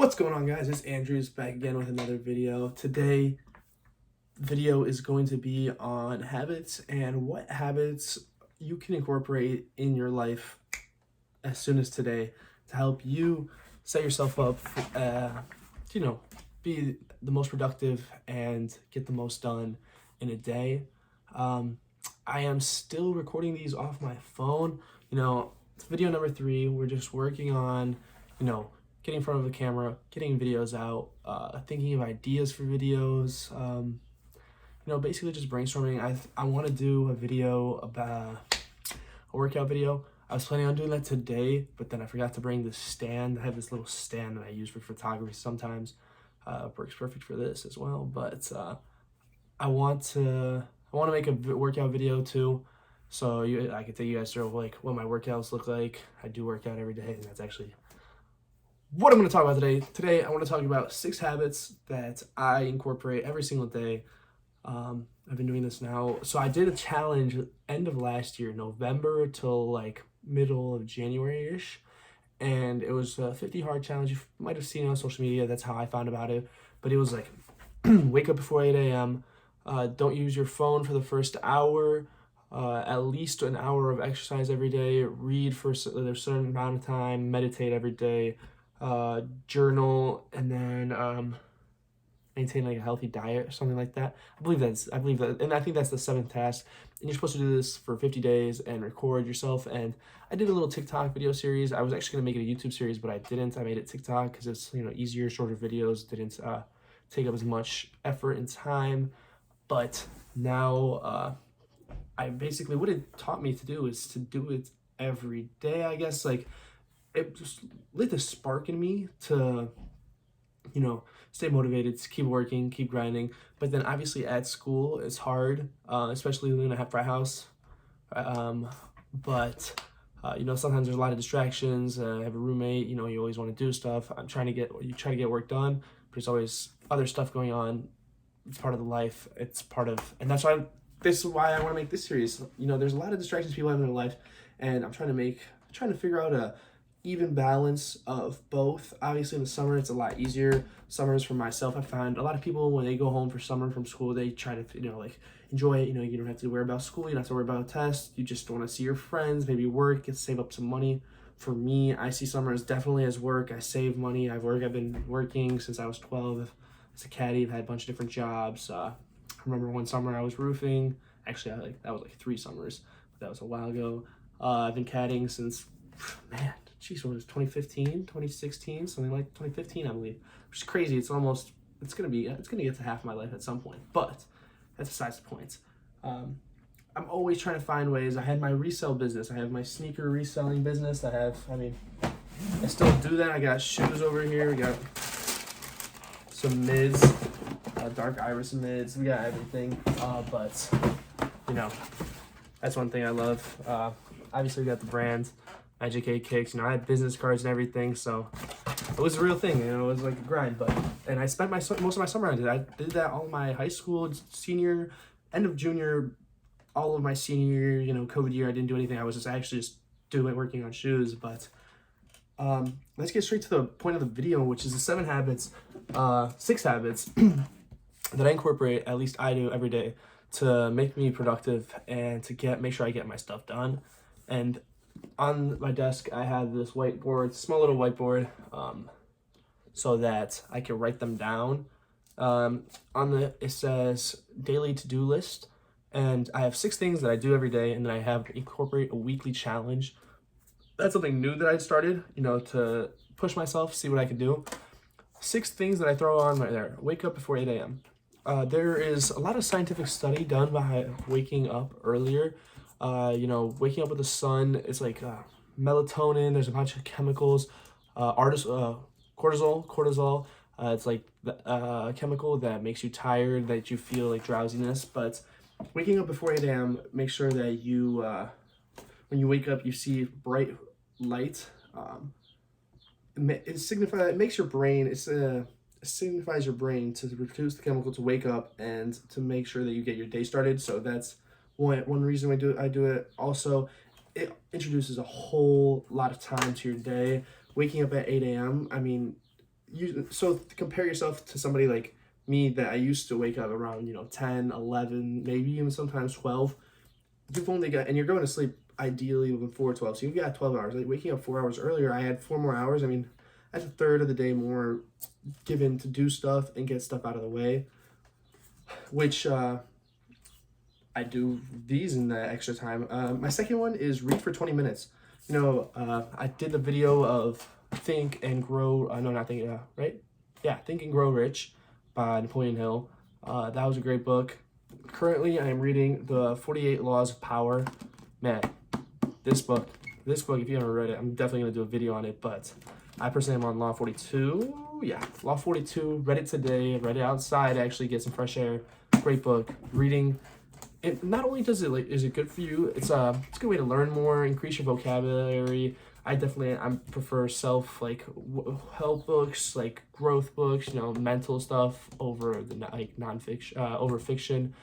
What's going on, guys? It's Andrews back again with another video. Today, the video is going to be on habits and what habits you can incorporate in your life as soon as today to help you set yourself up to, be the most productive and get the most done in a day. I am still recording these off my phone. It's video number 3. We're just working on, getting in front of the camera, getting videos out, thinking of ideas for videos, basically just brainstorming. I want to do a video about a workout video. I was planning on doing that today, but then I forgot to bring the stand. I have this little stand that I use for photography sometimes. Works perfect for this as well, but I want to make a workout video too, so I can take you guys through like what my workouts look like. I do work out every day, and that's actually what I'm going to talk about today. Today, I want to talk about 6 habits that I incorporate every single day. I've been doing this now. So I did a challenge end of last year, November till like middle of January-ish. And it was a 50 hard challenge. You might have seen it on social media. That's how I found about it. But it was like, wake up before 8 a.m. Don't use your phone for the first hour. At least an hour of exercise every day. Read for a certain amount of time. Meditate every day. Journal, and then maintain like a healthy diet or something like that. I believe that, and I think that's the 7th task. And you're supposed to do this for 50 days and record yourself. And I did a little TikTok video series. I was actually gonna make it a YouTube series, but I didn't. I made it TikTok because it's easier, shorter videos. Didn't take up as much effort and time. But now I basically, what it taught me to do is to do it every day. I guess like it just lit the spark in me to, stay motivated, to keep working, keep grinding. But then obviously at school, it's hard, especially living in a frat house. But sometimes there's a lot of distractions. I have a roommate, you always want to do stuff. You try to get work done, but there's always other stuff going on. It's part of the life. And that's why, this is why I want to make this series. There's a lot of distractions people have in their life, and I'm trying to figure out a even balance of both. Obviously in the summer it's a lot easier. Summers for myself, I find a lot of people when they go home for summer from school, they try to enjoy it. You don't have to worry about school, you don't have to worry about tests, you just want to see your friends, maybe work, get save up some money. For me, I see summer as definitely as work. I save money. I've been working since I was 12 as a caddy. I've had a bunch of different jobs. I remember one summer I was roofing. Actually, that was like 3 summers, but that was a while ago. I've been caddying since, man, geez, what was it, 2015, 2016, something like 2015, I believe, which is crazy. It's gonna get to half my life at some point, but that's besides the point. I'm always trying to find ways. I had my resale business. I have my sneaker reselling business. I still do that. I got shoes over here. We got some mids, dark iris mids. We got everything, but that's one thing I love. Obviously we got the brands. Magic 8 Kicks, I had business cards and everything, so it was a real thing, it was like a grind, and I spent most of my summer on it. I did that all my high school, senior, end of junior, all of my senior year, COVID year, I didn't do anything. I was just working on shoes. But let's get straight to the point of the video, which is the 6 habits that I incorporate, at least I do every day, to make me productive and to make sure I get my stuff done. And on my desk, I have this whiteboard, small little whiteboard, so that I can write them down. It says daily to-do list, and I have 6 things that I do every day, and then I incorporate a weekly challenge. That's something new that I started, to push myself, see what I can do. 6 things that I throw on right there. Wake up before 8 a.m. There is a lot of scientific study done by waking up earlier. Waking up with the sun, it's like melatonin, there's a bunch of chemicals, cortisol, it's like the chemical that makes you tired, that you feel like drowsiness. But waking up before 8 a.m., make sure that you, when you wake up, you see bright light. It signifies your brain to produce the chemical to wake up and to make sure that you get your day started. So that's one reason I do it. Also, it introduces a whole lot of time to your day. Waking up at 8 a.m., so compare yourself to somebody like me that I used to wake up around 10, 11, maybe even sometimes 12. You've only got, and you're going to sleep ideally before 12, so you've got 12 hours. Like waking up 4 hours earlier, I had 4 more hours. I mean, that's a third of the day more given to do stuff and get stuff out of the way, which I do these in the extra time. My second one is read for 20 minutes. I did the video of Think and Grow, no, not Think, right? Yeah, Think and Grow Rich by Napoleon Hill. That was a great book. Currently, I am reading the 48 Laws of Power. Man, this book, if you haven't read it, I'm definitely going to do a video on it, but I personally am on Law 42. Yeah, Law 42, read it today, read it outside, actually get some fresh air. Great book. Reading, it not only does it is it good for you, it's a good way to learn more, increase your vocabulary. I prefer help books, like growth books, mental stuff over the nonfiction, over fiction.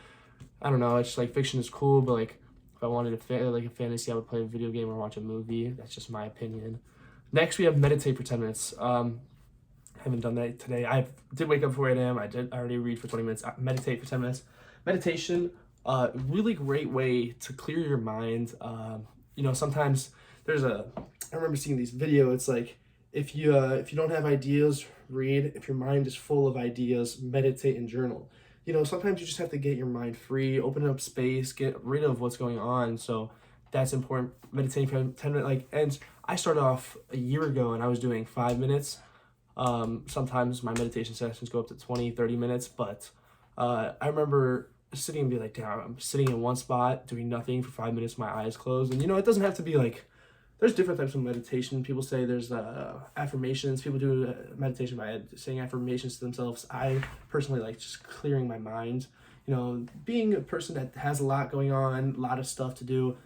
I don't know, it's like fiction is cool, but like if I wanted a fantasy, I would play a video game or watch a movie. That's just my opinion. Next, we have meditate for 10 minutes. Haven't done that today. I did wake up before 8 a.m. I already read for 20 minutes. Meditate for 10 minutes. Meditation, really great way to clear your mind. Sometimes I remember seeing these videos. It's like if you don't have ideas, read. If your mind is full of ideas, meditate and journal. Sometimes you just have to get your mind free, open up space, get rid of what's going on. So that's important. Meditating for 10 minutes, and I started off a year ago and I was doing 5 minutes. Sometimes my meditation sessions go up to 20, 30 minutes, but I remember sitting and be like, damn, I'm sitting in one spot doing nothing for 5 minutes, my eyes closed. And it doesn't have to be like, there's different types of meditation. People say there's affirmations. People do meditation by saying affirmations to themselves. I personally like just clearing my mind. Being a person that has a lot going on, a lot of stuff to do,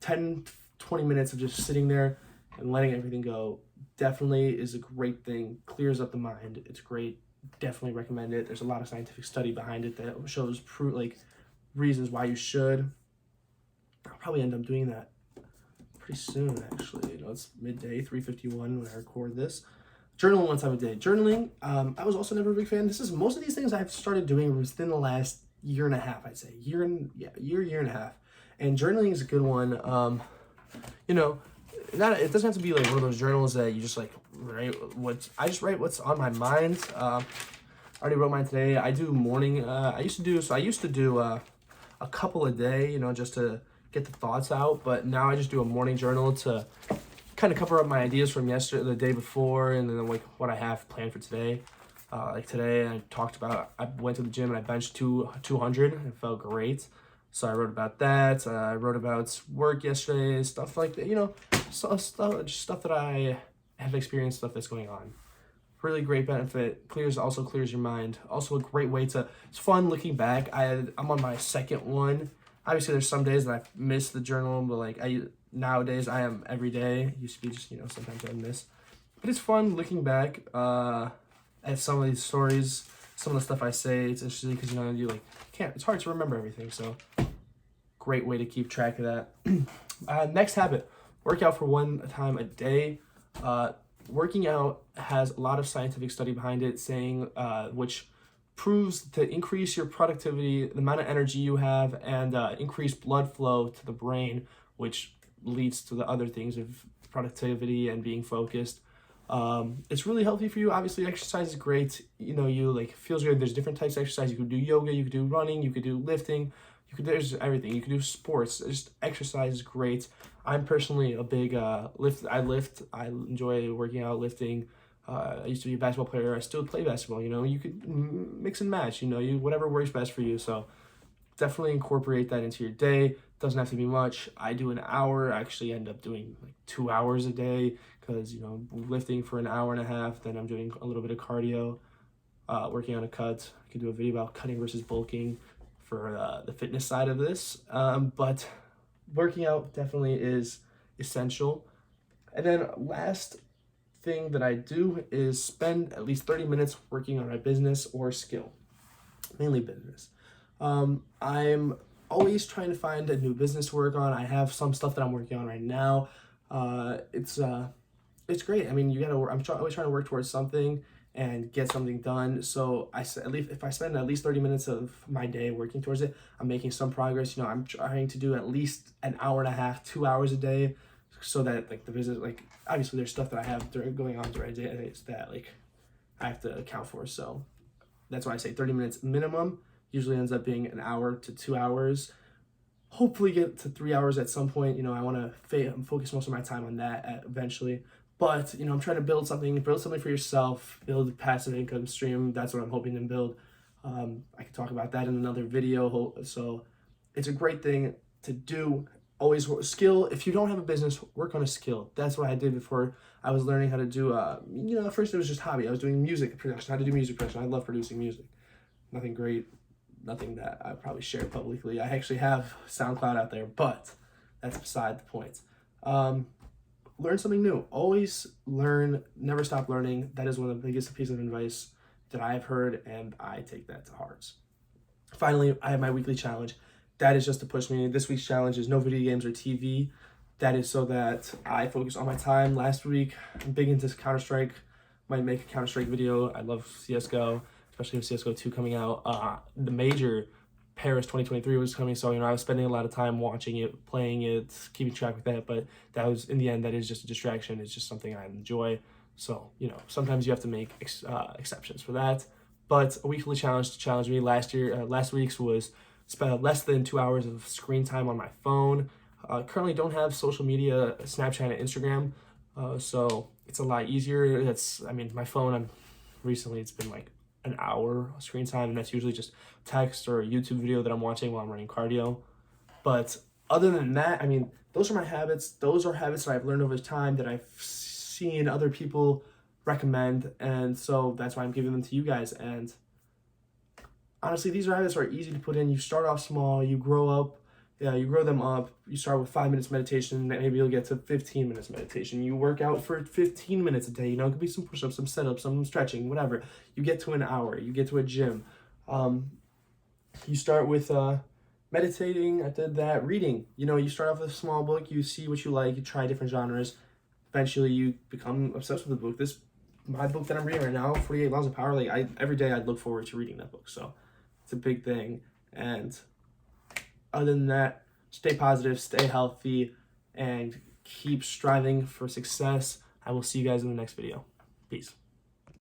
10, 20 minutes of just sitting there and letting everything go definitely is a great thing. Clears up the mind. It's great. Definitely recommend it. There's a lot of scientific study behind it that shows reasons why you should. I'll probably end up doing that pretty soon, actually. It's midday, 3:51 when I record this. Journaling 1 time a day. Journaling, I was also never a big fan. Most of these things I've started doing within the last year and a half, I'd say. Year and a half. And journaling is a good one. It doesn't have to be like one of those journals that you just like write I just write what's on my mind. I already wrote mine today. I do morning. I used to do a couple a day, just to get the thoughts out. But now I just do a morning journal to kind of cover up my ideas from yesterday, the day before, and then like what I have planned for today. Like today, I went to the gym and I benched 200. It felt great. So I wrote about that. I wrote about work yesterday, stuff like that. Stuff that I have experienced, stuff that's going on. Really great benefit. Also clears your mind. Also a great way it's fun looking back. I'm on my second one. Obviously, there's some days that I miss the journal, but nowadays I am every day. It used to be just, sometimes I miss. But it's fun looking back at some of these stories, some of the stuff I say. It's interesting because, it's hard to remember everything. So great way to keep track of that. Next habit, work out for 1 time a day. Working out has a lot of scientific study behind it saying, which proves to increase your productivity, the amount of energy you have, and increase blood flow to the brain, which leads to the other things of productivity and being focused. It's really healthy for you. Obviously, exercise is great. Feels good. There's different types of exercise. You could do yoga, you could do running, you could do lifting, there's everything. You can do sports. Just exercise is great. I'm personally a big lift. I enjoy working out, lifting. I used to be a basketball player. I still play basketball. You could mix and match. Whatever works best for you. So definitely incorporate that into your day. Doesn't have to be much. I do an hour. I actually end up doing 2 hours a day because lifting for an hour and a half. Then I'm doing a little bit of cardio, working on a cut. I could do a video about cutting versus bulking for the fitness side of this. But working out definitely is essential. And then last thing that I do is spend at least 30 minutes working on my business or skill, mainly business. I'm always trying to find a new business to work on. I have some stuff that I'm working on right now. It's it's great. I mean, you gotta. Always trying to work towards something and get something done. So at least if I spend at least 30 minutes of my day working towards it, I'm making some progress. You know, I'm trying to do at least an hour and a half, 2 hours a day, so that like the business, like obviously there's stuff that I have going on during the day that like I have to account for. So that's why I say 30 minutes minimum. Usually ends up being an hour to 2 hours. Hopefully get to 3 hours at some point. You know, I want to focus most of my time on that eventually. But you know, I'm trying to build something for yourself, build a passive income stream. That's what I'm hoping to build. I can talk about that in another video. So it's a great thing to do. Always skill. If you don't have a business, work on a skill. That's what I did before I was learning how to do. You know, at first it was just hobby. I was doing music production, how to do music production. I love producing music. Nothing great, nothing that I probably share publicly. I actually have SoundCloud out there, but that's beside the point. Learn something new. Always learn. Never stop learning. That is one of the biggest pieces of advice that I've heard, and I take that to heart. Finally, I have my weekly challenge. That is just to push me. This week's challenge is no video games or TV. That is so that I focus on my time. Last week, I'm big into Counter-Strike. Might make a Counter-Strike video. I love CSGO, especially with CSGO 2 coming out. The major Paris 2023 was coming, so you know I was spending a lot of time watching it, playing it, keeping track with that. But that was, in the end, that is just a distraction. It's just something I enjoy. So you know, sometimes you have to make exceptions for that. But a weekly challenge to challenge me last week's was spend less than 2 hours of screen time on my phone. Currently don't have social media, Snapchat and Instagram, so it's a lot easier. I mean, my phone, recently it's been like an hour screen time, and that's usually just text or a YouTube video that I'm watching while I'm running cardio. But other than that, I mean, those are my habits. Those are habits that I've learned over time that I've seen other people recommend, and so that's why I'm giving them to you guys. And honestly, these habits are easy to put in. You start off small, you grow up, you grow them up. You start with 5 minutes meditation, maybe you'll get to 15 minutes meditation. You work out for 15 minutes a day. You know, it could be some push-ups, some sit-ups, some stretching, whatever. You get to an hour, you get to a gym. You start with meditating. I did that. Reading. You know, you start off with a small book, you see what you like, you try different genres. Eventually, you become obsessed with the book. My book that I'm reading right now, 48 Laws of Power, like every day I look forward to reading that book. So it's a big thing. And other than that, stay positive, stay healthy, and keep striving for success. I will see you guys in the next video. Peace.